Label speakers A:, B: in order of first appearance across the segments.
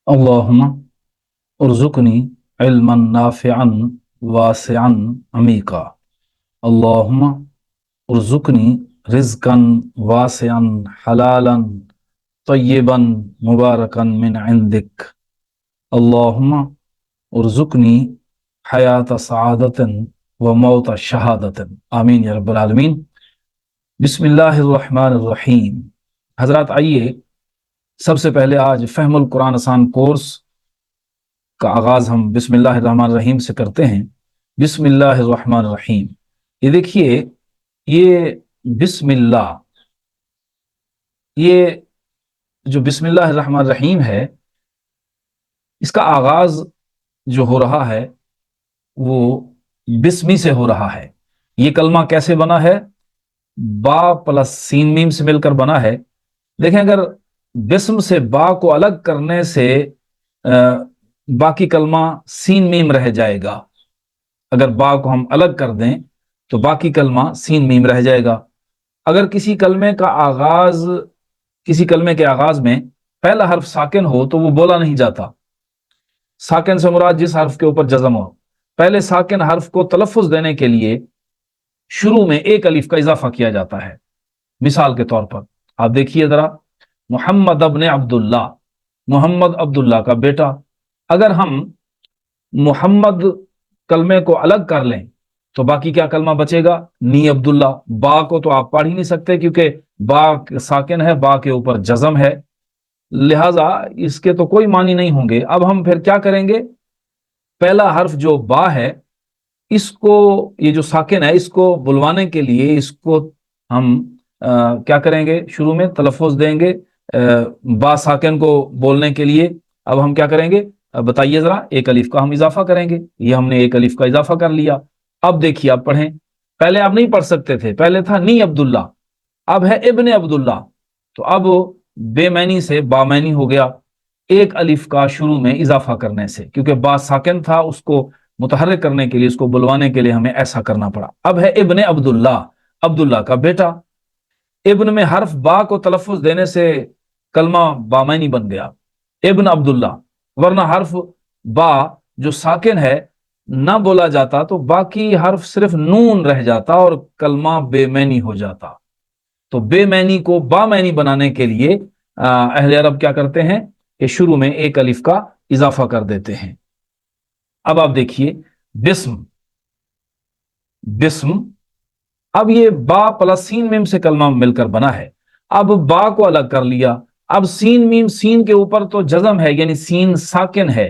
A: अल्लाहुम्मा उर्ज़ुक़नी इल्मन नाफ़िअन वासिअन अमीका। अल्लाहुम्मा उर्ज़ुक़नी रिज़्क़न वासिअन हलालन तय्यिबन मुबारकन मिन इंदिक। अल्लाहुम्मा उर्ज़ुक़नी हयात सआदतन व मौत शहादतन। आमीन या रब्बल आलमीन। बिस्मिल्लाहिर्रहमानिर्रहीम। हज़रात, आइए सबसे पहले आज फ़हमुल कुरान आसान कोर्स का आगाज़ हम बिस्मिल्लाहिर्रहमानिर्रहीम से करते हैं। बिस्मिल्लाहिर्रहमानिर्रहीम। ये देखिए, ये बिस्मिल्लाह, ये जो बिस्मिल्लाहिर्रहमानिर्रहीम है, इसका आगाज़ जो हो रहा है वो बिस्मी से हो रहा है। ये कलमा कैसे बना है? बा प्लस सीन मीम से मिलकर बना है। देखें, अगर बिस्म से बा को अलग करने से बाकी कलमा सीन मीम रह जाएगा। अगर बा को हम अलग कर दें तो बाकी कलमा सीन मीम रह जाएगा। अगर किसी कलमे के आगाज में पहला हर्फ साकिन हो तो वो बोला नहीं जाता। साकिन से मुराद जिस हर्फ के ऊपर जज़म हो। पहले साकिन हर्फ को तलफ़ुज़ देने के लिए शुरू में एक अलिफ का इजाफा किया जाता है। मिसाल के तौर पर आप देखिए जरा, मोहम्मद अब्ने अब्दुल्ला, मोहम्मद अब्दुल्ला का बेटा। अगर हम मोहम्मद कलमे को अलग कर लें तो बाकी क्या कलमा बचेगा? नी अब्दुल्ला। बा को तो आप पढ़ ही नहीं सकते क्योंकि बा साकिन है, बा के ऊपर जज़म है, लिहाजा इसके तो कोई मानी नहीं होंगे। अब हम फिर क्या करेंगे? पहला हर्फ जो बा है, इसको, ये जो साकिन है, इसको बुलवाने के लिए इसको हम क्या करेंगे? शुरू में तलफ़ुज़ देंगे बा साकिन को बोलने के लिए। अब हम क्या करेंगे? अब बताइए जरा, एक अलिफ का हम इजाफा करेंगे। ये हमने एक अलिफ का इजाफा कर लिया। अब देखिए, आप पढ़ें। पहले आप नहीं पढ़ सकते थे, पहले था नी अब्दुल्ला, अब है इब्ने अब्दुल्ला। तो अब बेमैनी से बामैनी हो गया एक अलिफ का शुरू में इजाफा करने से, क्योंकि बा साकिन था, उसको मुतहर्रिक करने के लिए, उसको बुलवाने के लिए हमें ऐसा करना पड़ा। अब है इब्ने अब्दुल्ला, अब्दुल्ला का बेटा। इब्न में हर्फ बा को तलफ़ुज़ देने से कलमा बामैनी बन गया, इब्न अब्दुल्ला। वरना हर्फ बा जो साकिन है ना बोला जाता तो बाकी हर्फ सिर्फ नून रह जाता और कलमा बेमैनी हो जाता। तो बेमैनी को बामैनी बनाने के लिए अहले अरब क्या करते हैं कि शुरू में एक अलिफ का इजाफा कर देते हैं। अब आप देखिए, बिस्म, बिस्म। अब ये बा प्लस सीन मीम से कलमा मिलकर बना है। अब बा को अलग कर लिया, अब सीन मीम, सीन के ऊपर तो जज़म है यानी सीन साकिन है।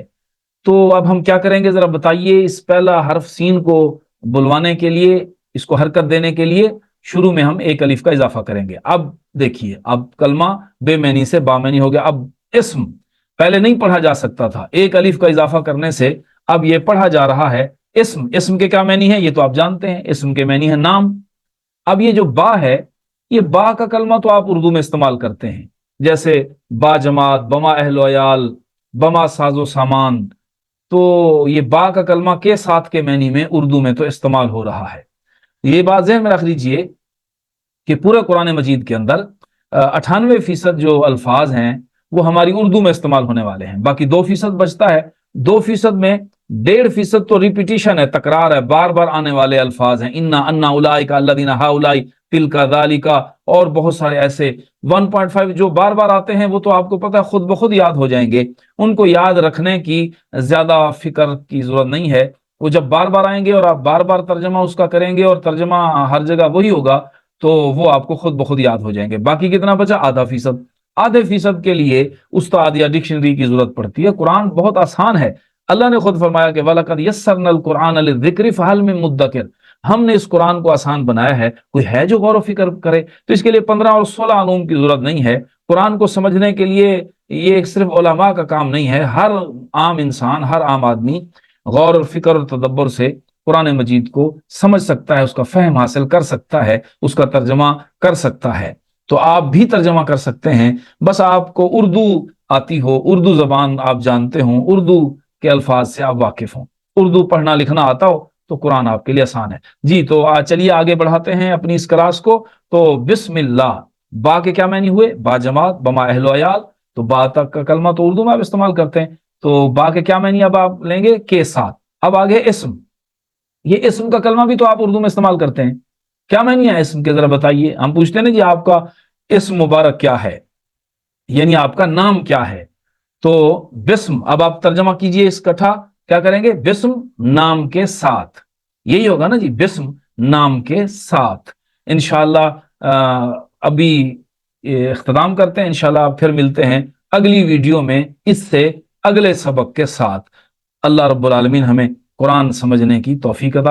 A: तो अब हम क्या करेंगे जरा बताइए? इस पहला हर्फ सीन को बुलवाने के लिए, इसको हरकत देने के लिए शुरू में हम एक अलिफ का इजाफा करेंगे। अब देखिए, अब कलमा बेमैनी से बामैनी हो गया। अब इस्म पहले नहीं पढ़ा जा सकता था, एक अलिफ का इजाफा करने से अब ये पढ़ा जा रहा है इस्म। इस्म के क्या मैनी है ये तो आप जानते हैं, इस्म के मैनी है नाम। अब ये जो बा है, ये बा का कलमा तो आप उर्दू में इस्तेमाल करते हैं, जैसे बा जमात, बमा अहलो अयाल, बमा साजो सामान। तो ये बा का कलमा के साथ के मैनी में उर्दू में तो इस्तेमाल हो रहा है। ये बात ज़हन में रख लीजिए कि पूरे कुरान मजीद के अंदर 98% जो अल्फाज हैं वो हमारी उर्दू में इस्तेमाल होने वाले हैं। बाकी 2% बचता है। 2% में 1.5% तो रिपीटिशन है, तकरार है, बार बार आने वाले अल्फाज हैं। इन्ना अन्ना उलाई का अल्लादीना हा उलाई तिल का दाली का, और बहुत सारे ऐसे 1.5 जो बार बार आते हैं, वो तो आपको पता है खुद ब खुद याद हो जाएंगे। उनको याद रखने की ज्यादा फिक्र की जरूरत नहीं है। वो जब बार बार आएंगे और आप बार बार तर्जमा उसका करेंगे और तर्जमा हर जगह वही होगा, तो वो आपको खुद ब खुद याद हो जाएंगे। बाकी कितना बचा? आधा फीसद। आधे फीसद के लिए उस्ताद या डिक्शनरी की जरूरत पड़ती है। कुरान बहुत आसान है। अल्लाह ने खुद फरमाया कि वलक़द यस्सरनल कुरान लिज़िक्रि फहल मिन मुद्दकिर। हमने इस कुरान को आसान बनाया है, कोई है जो गौर व फिक्र करे? तो इसके लिए 15 और 16 उलूम की जरूरत नहीं है। कुरान को समझने के लिए ये सिर्फ उलमा का काम नहीं है, हर आम इंसान, हर आम आदमी गौर और फिक्र और तदब्बर से कुरान मजीद को समझ सकता है, उसका फहम हासिल कर सकता है, उसका तर्जमा कर सकता है। तो आप भी तर्जमा कर सकते हैं, बस आपको उर्दू आती हो, उर्दू जबान आप जानते हो, उर्दू के अल्फाज से आप वाकिफ हों, उर्दू पढ़ना लिखना आता हो تو قرآن آپ کے لیے آسان ہے جی. تو چلیے آگے بڑھاتے ہیں اپنی اس کلاس کو. تو بسم اللہ، با کے کیا معنی ہوئے؟ با جماعت، بما اہل و عیال. تو با تک کا کلمہ تو اردو میں آپ استعمال کرتے ہیں. تو با کے کیا معنی اب آپ لیں گے؟ کے ساتھ. اب آگے اسم. یہ اسم کا کلمہ بھی تو آپ اردو میں استعمال کرتے ہیں. کیا معنی ہے اسم کے؟ ذرا بتائیے. ہم پوچھتے ہیں نا جی آپ کا اسم مبارک کیا ہے، یعنی آپ کا نام کیا ہے. تو بسم، اب آپ ترجمہ کیجئے اس کٹھا. کیا کریں گے؟ بسم، نام کے ساتھ. یہی ہوگا نا جی، بسم نام کے ساتھ. انشاءاللہ ابھی اختتام کرتے ہیں. انشاءاللہ پھر ملتے ہیں اگلی ویڈیو میں اس سے اگلے سبق کے ساتھ. اللہ رب العالمین ہمیں قرآن سمجھنے کی توفیق عطا